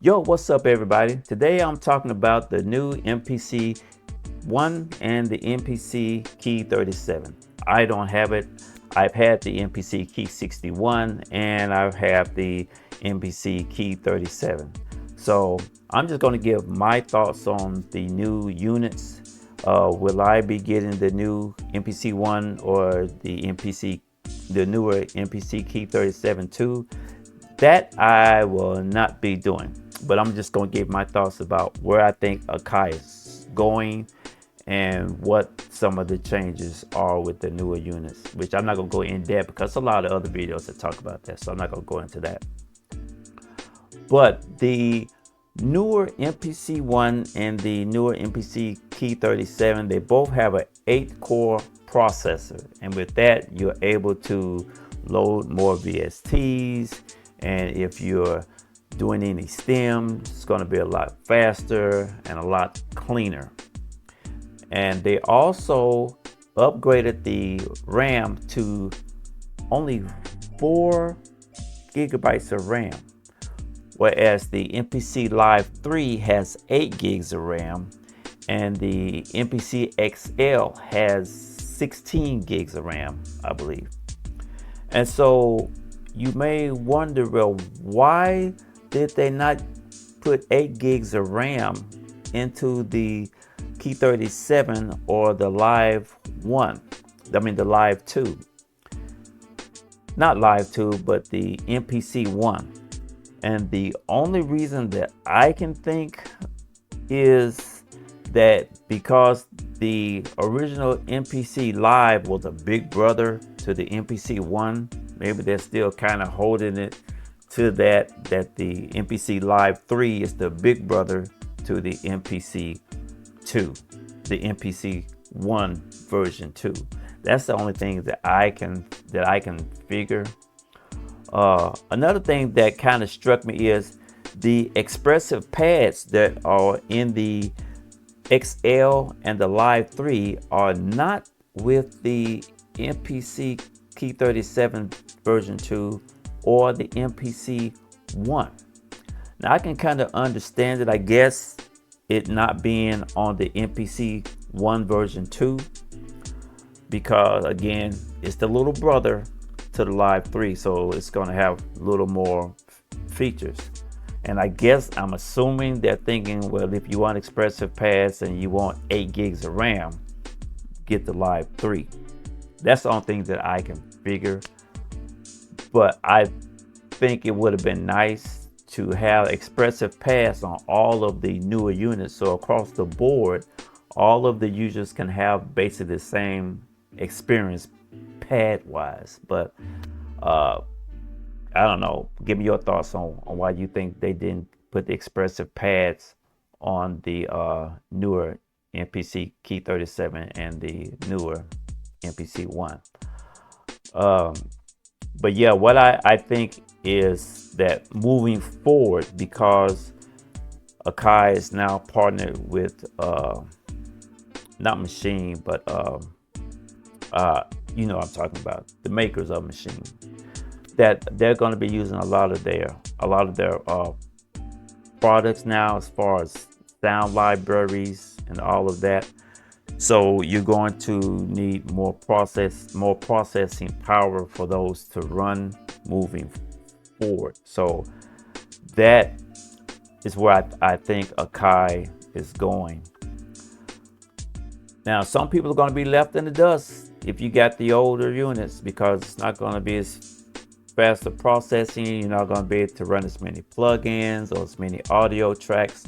Yo, what's up everybody? Today I'm talking about the new MPC 1 and the MPC key 37. I don't have it. I've had the MPC key 61 and I've had the MPC key 37. So I'm just going to give my thoughts on the new units. Will I be getting the new MPC 1 or the newer MPC key 37 too? That I will not be doing, but I'm just going to give my thoughts about where I think Akai is going and what some of the changes are with the newer units, which I'm not going to go in depth because a lot of other videos that talk about that, so I'm not going to go into that. But the newer MPC 1 and the newer MPC key 37, they both have an 8-core processor, and with that you're able to load more VSTs. And if you're doing any stems, it's going to be a lot faster and a lot cleaner. And they also upgraded the RAM to only 4 gigabytes of RAM, whereas the MPC Live 3 has 8 gigs of RAM and the MPC XL has 16 gigs of RAM, I believe. And so you may wonder, well, why did they not put 8 gigs of RAM into the key 37 or the Live 1? I mean the Live 2. Not Live 2, but the MPC 1. And the only reason that I can think is that because the original MPC Live was a big brother to the MPC 1, maybe they're still kind of holding it to that the MPC Live 3 is the big brother to the MPC 2, the MPC 1 version 2. That's the only thing that I can figure. Another thing that kind of struck me is the expressive pads that are in the XL and the Live 3 are not with the MPC key 37 version 2 or the MPC 1. Now I can kind of understand it, I guess, it not being on the MPC 1 version 2, because again, it's the little brother to the Live 3, so it's going to have a little more features. And I guess I'm assuming they're thinking, well, if you want expressive pads and you want 8 gigs of RAM, get the Live 3. That's the only thing that I can figure. But I think it would have been nice to have expressive pads on all of the newer units, so across the board all of the users can have basically the same experience pad wise. But I don't know, give me your thoughts on why you think they didn't put the expressive pads on the newer MPC key 37 and the newer MPC 1. But yeah, what I think is that moving forward, because Akai is now partnered with not Machine, but you know what I'm talking about, the makers of Machine, that they're going to be using a lot of their products now as far as sound libraries and all of that. So you're going to need more processing power for those to run moving forward. So that is where I think Akai is going. Now, some people are going to be left in the dust if you got the older units, because it's not going to be as fast of processing. You're not going to be able to run as many plugins or as many audio tracks.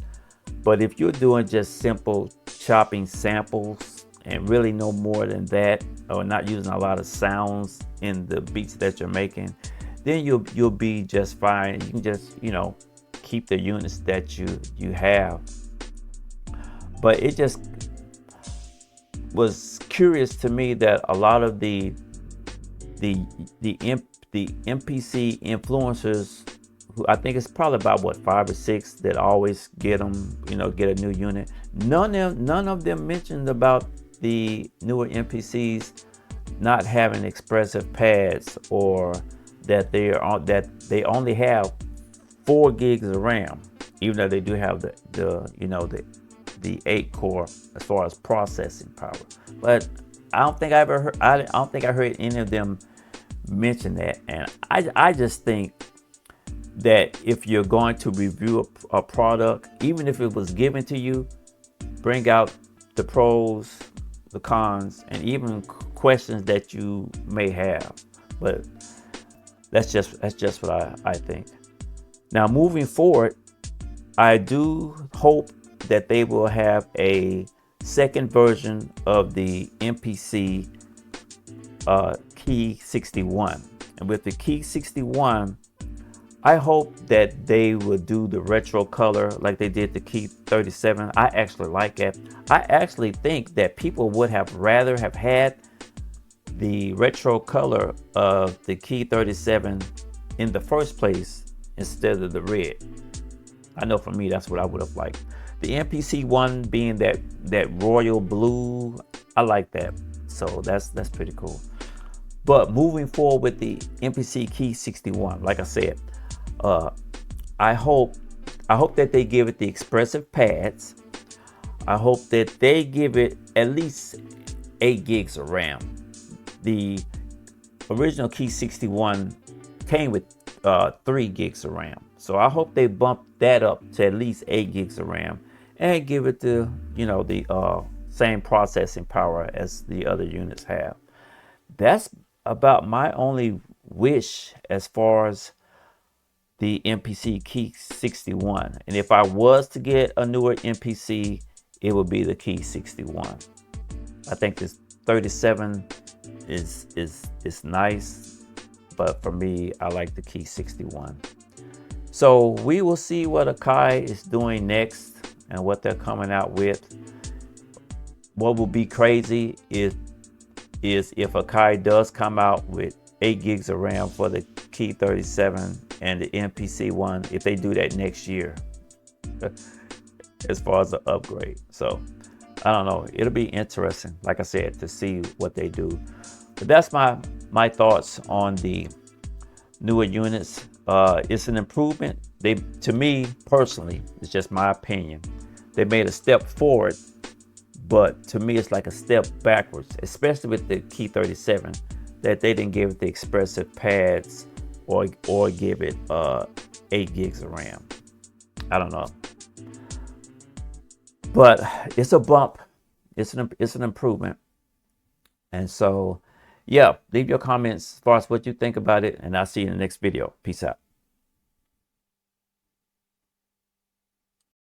But if you're doing just simple chopping samples and really no more than that, or not using a lot of sounds in the beats that you're making, then you'll be just fine. You can just, you know, keep the units that you have. But it just was curious to me that a lot of the MPC influencers, who I think it's probably about 5 or 6 that always get them, you know, get a new unit. None of them mentioned about the newer MPCs not having expressive pads, or that they only have 4 gigs of RAM. even though they do have the you know the 8 core as far as processing power. But I don't think I ever heard, I don't think I heard any of them mention that. And I just think that if you're going to review a product, even if it was given to you, bring out the pros, the cons, and even questions that you may have. But that's just what I think. Now, moving forward, I do hope that they will have a second version of the MPC key61. And with the key61, I hope that they will do the retro color like they did the key37. I actually like it. I actually think that people would have rather have had the retro color of the key37 in the first place instead of the red. I know for me, that's what I would have liked. The MPC one being that royal blue, I like that. So that's pretty cool. But moving forward with the MPC key61, like I said, I hope that they give it the expressive pads. I hope that they give it at least 8 gigs of RAM. The original key61 came with 3 gigs of RAM. So I hope they bump that up to at least 8 gigs of RAM and give it the, you know, the same processing power as the other units have. That's about my only wish as far as the MPC key61. And if I was to get a newer MPC, it would be the key61. I think this 37 is nice, but for me, I like the key61. So we will see what Akai is doing next and what they're coming out with. What will be crazy is if Akai does come out with 8 gigs of RAM for the key37 and the MPC one, if they do that next year as far as the upgrade. So I don't know, it'll be interesting, like I said, to see what they do. But that's my thoughts on the newer units. It's an improvement. To me personally, it's just my opinion, they made a step forward, but to me it's like a step backwards, especially with the key37, that they didn't give it the expressive pads or give it 8 gigs of RAM. I don't know, but it's a bump. It's an improvement. And so yeah, leave your comments as far as what you think about it, and I'll see you in the next video. Peace out.